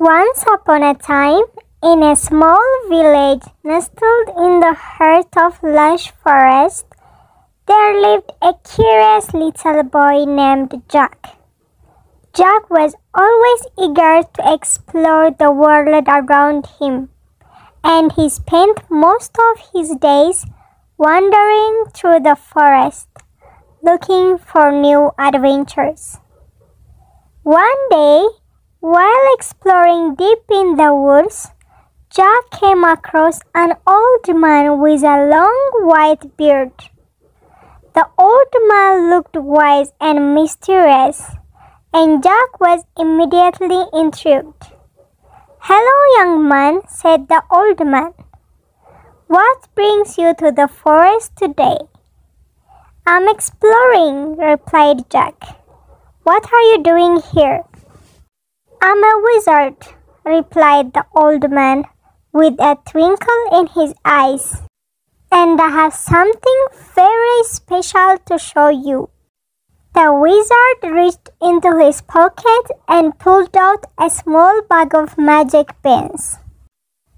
Once upon a time, in a small village nestled in the heart of lush forest, there lived a curious little boy named Jack. Jack was always eager to explore the world around him, and he spent most of his days wandering through the forest, looking for new adventures. One day, while exploring deep in the woods, Jack came across an old man with a long white beard. The old man looked wise and mysterious, and Jack was immediately intrigued. "Hello, young man," said the old man. "What brings you to the forest today?" "I'm exploring," replied Jack. "What are you doing here?" "I'm a wizard," replied the old man with a twinkle in his eyes, "and I have something very special to show you." The wizard reached into his pocket and pulled out a small bag of magic beans.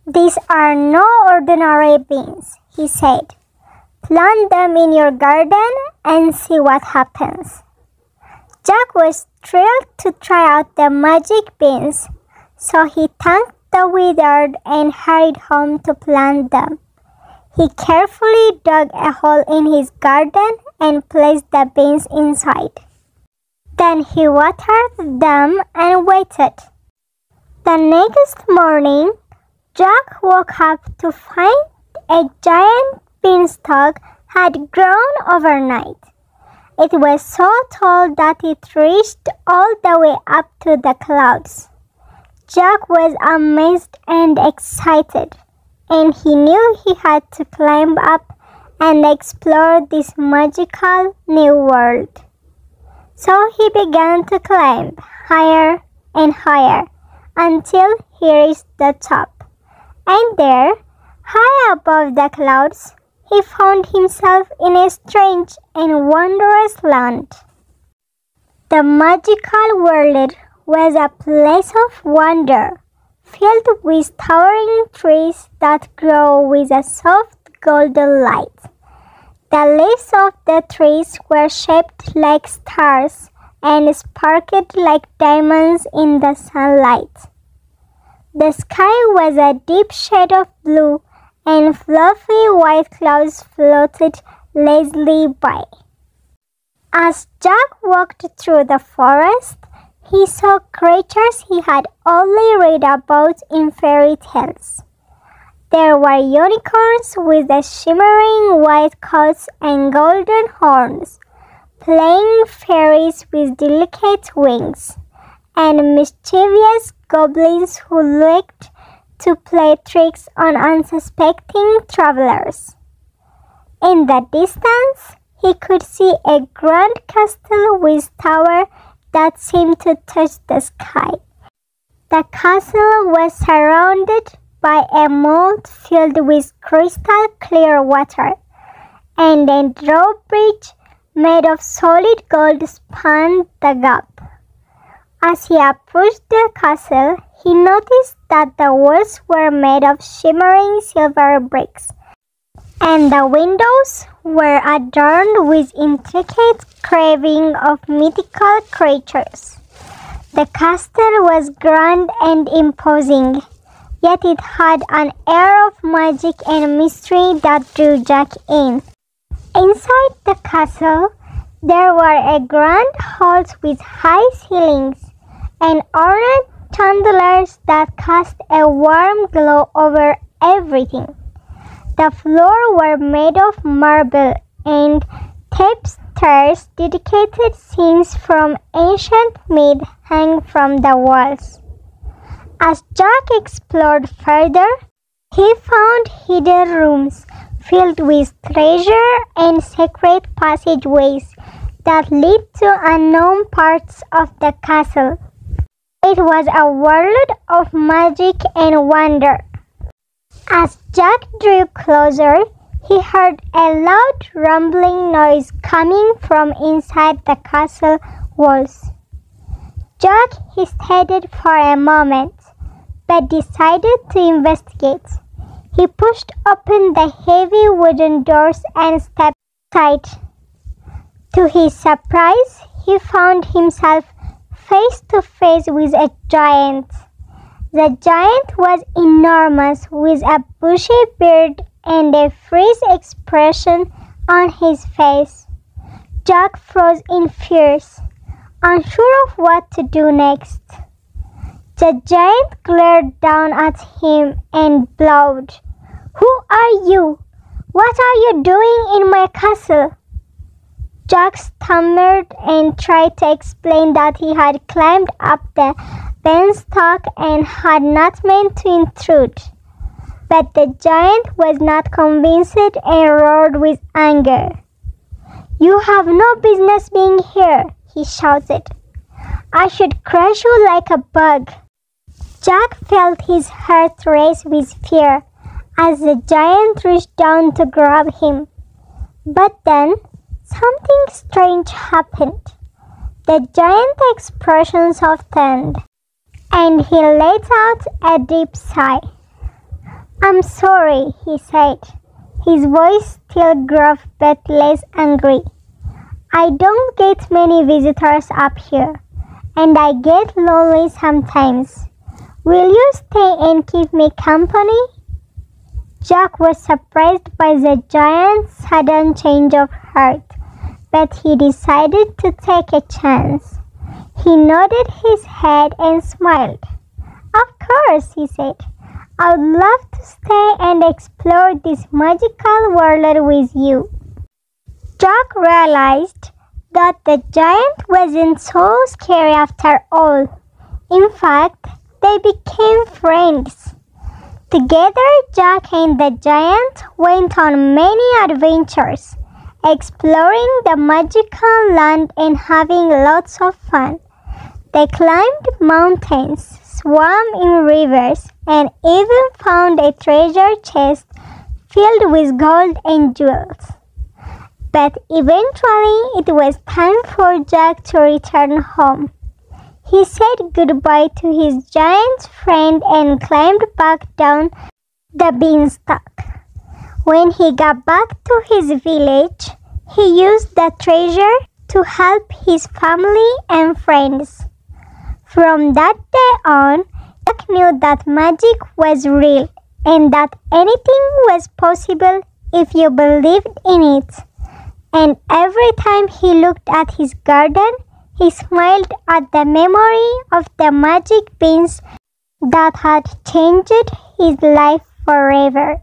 "These are no ordinary beans," he said. "Plant them in your garden and see what happens." Jack was thrilled to try out the magic beans, so he thanked the wizard and hurried home to plant them. He carefully dug a hole in his garden and placed the beans inside. Then he watered them and waited. The next morning, Jack woke up to find a giant beanstalk had grown overnight. It was so tall that it reached all the way up to the clouds. Jack was amazed and excited, and he knew he had to climb up and explore this magical new world. So he began to climb higher and higher until he reached the top. And there, high above the clouds, he found himself in a strange and wondrous land. The magical world was a place of wonder, filled with towering trees that glow with a soft golden light. The leaves of the trees were shaped like stars and sparkled like diamonds in the sunlight. The sky was a deep shade of blue, and fluffy white clouds floated lazily by. As Jack walked through the forest, he saw creatures he had only read about in fairy tales. There were unicorns with the shimmering white coats and golden horns, playing fairies with delicate wings, and mischievous goblins who liked to play tricks on unsuspecting travelers. In the distance, he could see a grand castle with tower that seemed to touch the sky. The castle was surrounded by a moat filled with crystal clear water, and a drawbridge made of solid gold spanned the gap. As he approached the castle, he noticed that the walls were made of shimmering silver bricks, and the windows were adorned with intricate carving of mythical creatures. The castle was grand and imposing, yet it had an air of magic and mystery that drew Jack in. Inside the castle, there were a grand halls with high ceilings and ornate chandeliers that cast a warm glow over everything. The floors were made of marble, and tapestries dedicated scenes from ancient myth hung from the walls. As Jack explored further, he found hidden rooms filled with treasure and secret passageways that led to unknown parts of the castle. It was a world of magic and wonder. As Jack drew closer, he heard a loud rumbling noise coming from inside the castle walls. Jack hesitated for a moment, but decided to investigate. He pushed open the heavy wooden doors and stepped inside. To his surprise, he found himself face to face with a giant. The giant was enormous, with a bushy beard and a freeze expression on his face. Jack froze in fear, unsure of what to do next. The giant glared down at him and bellowed, "Who are you? What are you doing in my castle?" Jack stammered and tried to explain that he had climbed up the beanstalk and had not meant to intrude. But the giant was not convinced and roared with anger. "You have no business being here," he shouted. "I should crush you like a bug." Jack felt his heart race with fear as the giant reached down to grab him. But then, something strange happened. The giant's expression softened, and he let out a deep sigh. "I'm sorry," he said, his voice still gruff but less angry. "I don't get many visitors up here, and I get lonely sometimes. Will you stay and keep me company?" Jack was surprised by the giant's sudden change of heart, but he decided to take a chance. He nodded his head and smiled. "Of course," he said. "I would love to stay and explore this magical world with you." Jack realized that the giant wasn't so scary after all. In fact, they became friends. Together, Jack and the giant went on many adventures, exploring the magical land and having lots of fun. They climbed mountains, swam in rivers, and even found a treasure chest filled with gold and jewels. But eventually, it was time for Jack to return home. He said goodbye to his giant friend and climbed back down the beanstalk. When he got back to his village, he used the treasure to help his family and friends. From that day on, Jack knew that magic was real and that anything was possible if you believed in it. And every time he looked at his garden, he smiled at the memory of the magic beans that had changed his life forever.